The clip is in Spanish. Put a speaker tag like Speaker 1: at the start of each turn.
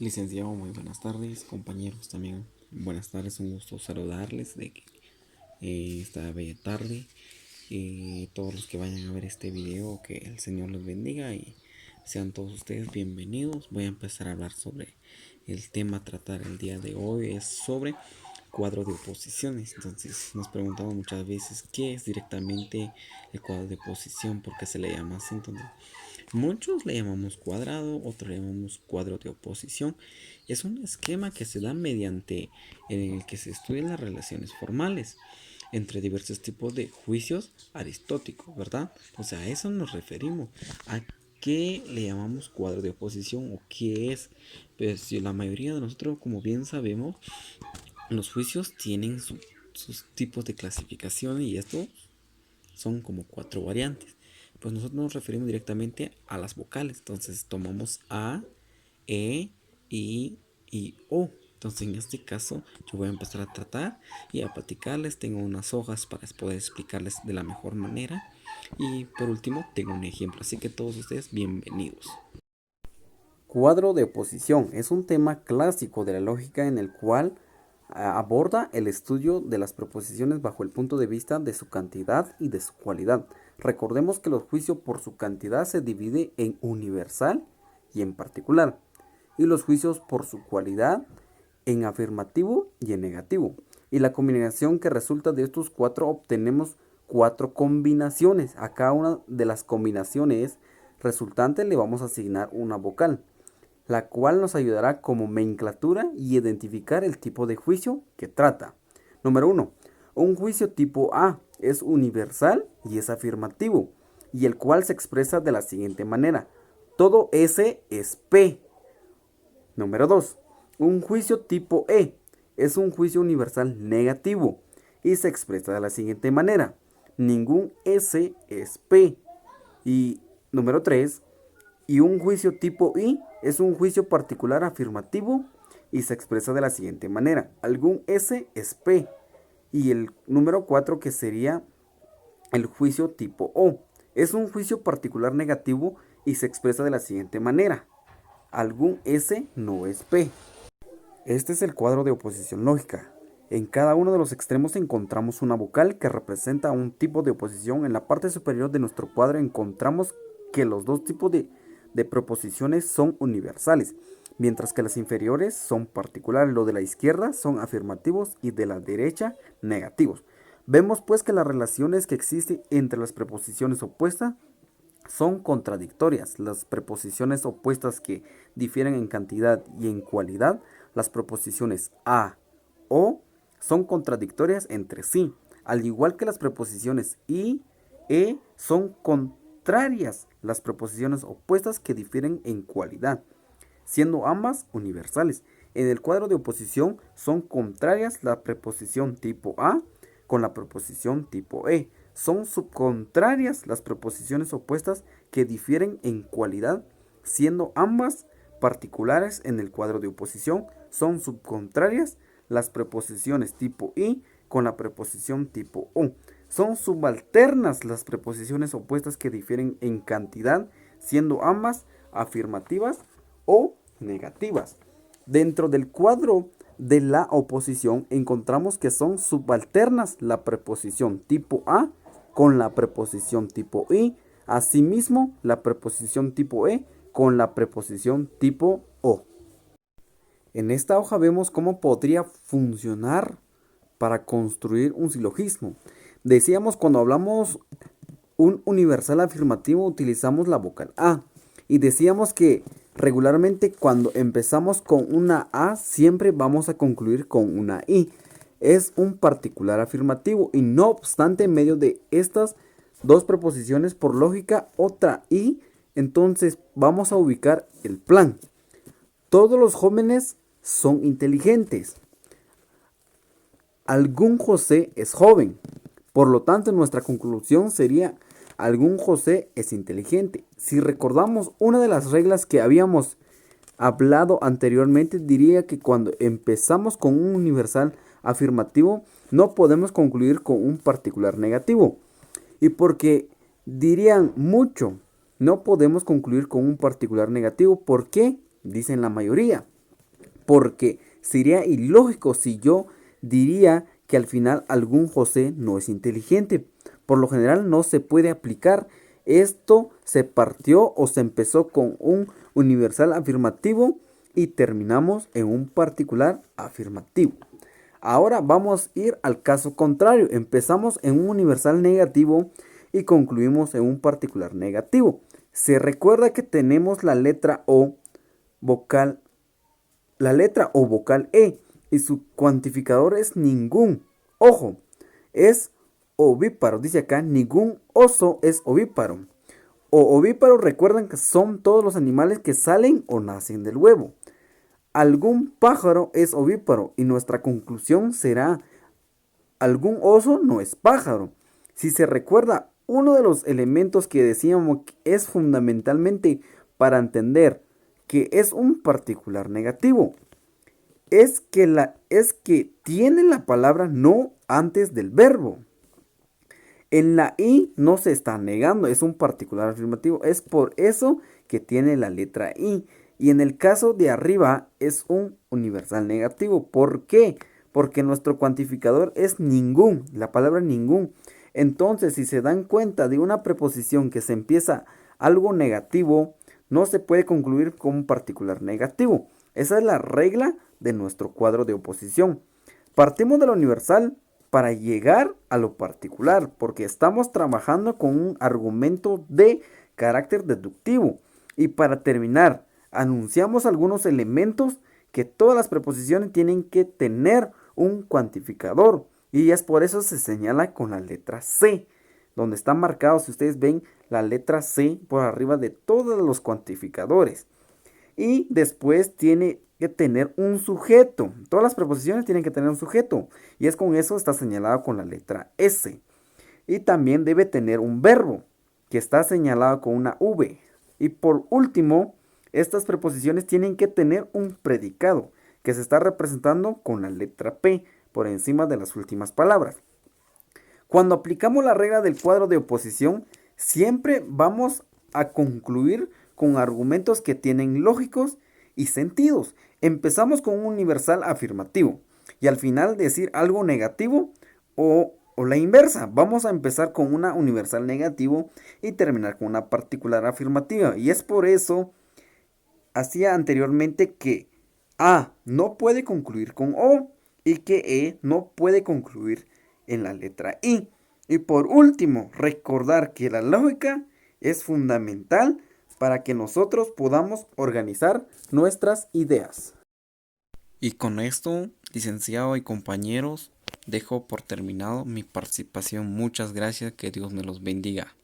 Speaker 1: Licenciado, muy buenas tardes, compañeros también. Buenas tardes, un gusto saludarles de que, esta bella tarde. Todos los que vayan a ver este video, que el Señor los bendiga y sean todos ustedes bienvenidos. Voy a empezar a hablar sobre el tema a tratar el día de hoy, es sobre cuadro de oposiciones. Entonces nos preguntamos muchas veces qué es directamente el cuadro de oposición, por qué se le llama así. Entonces muchos le llamamos cuadrado, otros le llamamos cuadro de oposición. Es un esquema que se da mediante en el que se estudian las relaciones formales entre diversos tipos de juicios aristotélicos, ¿verdad? O sea, a eso nos referimos. ¿A qué le llamamos cuadro de oposición o qué es? Pues si la mayoría de nosotros, como bien sabemos, los juicios tienen sus tipos de clasificación y estos son como cuatro variantes. Pues nosotros nos referimos directamente a las vocales. Entonces tomamos A, E, I y O. Entonces en este caso yo voy a empezar a tratar y a platicarles. Tengo unas hojas para poder explicarles de la mejor manera. Y por último tengo un ejemplo. Así que todos ustedes bienvenidos.
Speaker 2: Cuadro de oposición es un tema clásico de la lógica en el cual aborda el estudio de las proposiciones bajo el punto de vista de su cantidad y de su cualidad. Recordemos que los juicios por su cantidad se divide en universal y en particular, y los juicios por su cualidad en afirmativo y en negativo. Y la combinación que resulta de estos cuatro obtenemos cuatro combinaciones. A cada una de las combinaciones resultantes le vamos a asignar una vocal, la cual nos ayudará como nomenclatura y identificar el tipo de juicio que trata. Número 1. Un juicio tipo A es universal y es afirmativo, y el cual se expresa de la siguiente manera: todo S es P. Número 2. Un juicio tipo E es un juicio universal negativo y se expresa de la siguiente manera: ningún S es P. Y número 3. Y un juicio tipo I es un juicio particular afirmativo y se expresa de la siguiente manera: algún S es P. Y el número 4, que sería el juicio tipo O, es un juicio particular negativo y se expresa de la siguiente manera: algún S no es P. Este es el cuadro de oposición lógica. En cada uno de los extremos encontramos una vocal que representa un tipo de oposición. En la parte superior de nuestro cuadro encontramos que los dos tipos de proposiciones son universales, mientras que las inferiores son particulares. Lo de la izquierda son afirmativos y de la derecha negativos. Vemos pues que las relaciones que existen entre las preposiciones opuestas son contradictorias. Las preposiciones opuestas que difieren en cantidad y en cualidad, las preposiciones a, o, son contradictorias entre sí, al igual que las preposiciones y, e, son contrarias. Las preposiciones opuestas que difieren en cualidad, siendo ambas universales. En el cuadro de oposición son contrarias la preposición tipo a con la preposición tipo e. Son subcontrarias las preposiciones opuestas que difieren en cualidad, siendo ambas particulares. En el cuadro de oposición son subcontrarias las preposiciones tipo i con la preposición tipo o. Son subalternas las preposiciones opuestas que difieren en cantidad, siendo ambas afirmativas o negativas. Dentro del cuadro de la oposición encontramos que son subalternas la preposición tipo a con la preposición tipo i, asimismo la preposición tipo e con la preposición tipo o. En esta hoja vemos cómo podría funcionar para construir un silogismo. Decíamos, cuando hablamos un universal afirmativo utilizamos la vocal A, y decíamos que regularmente cuando empezamos con una A siempre vamos a concluir con una I. Es un particular afirmativo y no obstante en medio de estas dos preposiciones por lógica otra I, entonces vamos a ubicar el plan. Todos los jóvenes son inteligentes. Algún José es joven. Por lo tanto, nuestra conclusión sería: algún José es inteligente. Si recordamos una de las reglas que habíamos hablado anteriormente, diría que cuando empezamos con un universal afirmativo, no podemos concluir con un particular negativo. Y porque dirían mucho, no podemos concluir con un particular negativo. ¿Por qué? Dicen la mayoría. porque sería ilógico si yo diría que al final algún José no es inteligente. Por lo general no se puede aplicar. Esto se partió o se empezó con un universal afirmativo y terminamos en un particular afirmativo. Ahora vamos a ir al caso contrario. Empezamos en un universal negativo y concluimos en un particular negativo. Se recuerda que tenemos la letra O vocal, E y su cuantificador es ningún. Ojo, es ovíparo. Dice acá, ningún oso es ovíparo. O ovíparo, recuerdan que son todos los animales que salen o nacen del huevo. Algún pájaro es ovíparo y nuestra conclusión será algún oso no es pájaro. Si se recuerda, uno de los elementos que decíamos que es fundamentalmente para entender que es un particular negativo es que tiene la palabra no antes del verbo. En la I no se está negando, es un particular afirmativo. Es por eso que tiene la letra I. Y en el caso de arriba es un universal negativo. ¿Por qué? Porque nuestro cuantificador es ningún, la palabra ningún. Entonces, si se dan cuenta de una preposición que se empieza algo negativo, no se puede concluir con un particular negativo. Esa es la regla de nuestro cuadro de oposición. Partimos de lo universal para llegar a lo particular, porque estamos trabajando con un argumento de carácter deductivo. Y para terminar, anunciamos algunos elementos que todas las preposiciones tienen que tener un cuantificador. Y es por eso se señala con la letra C, donde está marcado, si ustedes ven, la letra C por arriba de todos los cuantificadores. Y después tiene que tener un sujeto. Todas las preposiciones tienen que tener un sujeto. Y es con eso está señalado con la letra S. Y también debe tener un verbo, que está señalado con una V. Y por último, estas preposiciones tienen que tener un predicado, que se está representando con la letra P, por encima de las últimas palabras. Cuando aplicamos la regla del cuadro de oposición, siempre vamos a concluir con argumentos que tienen lógicos y sentidos. Empezamos con un universal afirmativo y al final decir algo negativo o la inversa. Vamos a empezar con una universal negativo y terminar con una particular afirmativa. Y es por eso, hacía anteriormente que A no puede concluir con O y que E no puede concluir en la letra I. Y por último, recordar que la lógica es fundamental para que nosotros podamos organizar nuestras ideas.
Speaker 1: Y con esto, licenciado y compañeros, dejo por terminado mi participación. Muchas gracias, que Dios me los bendiga.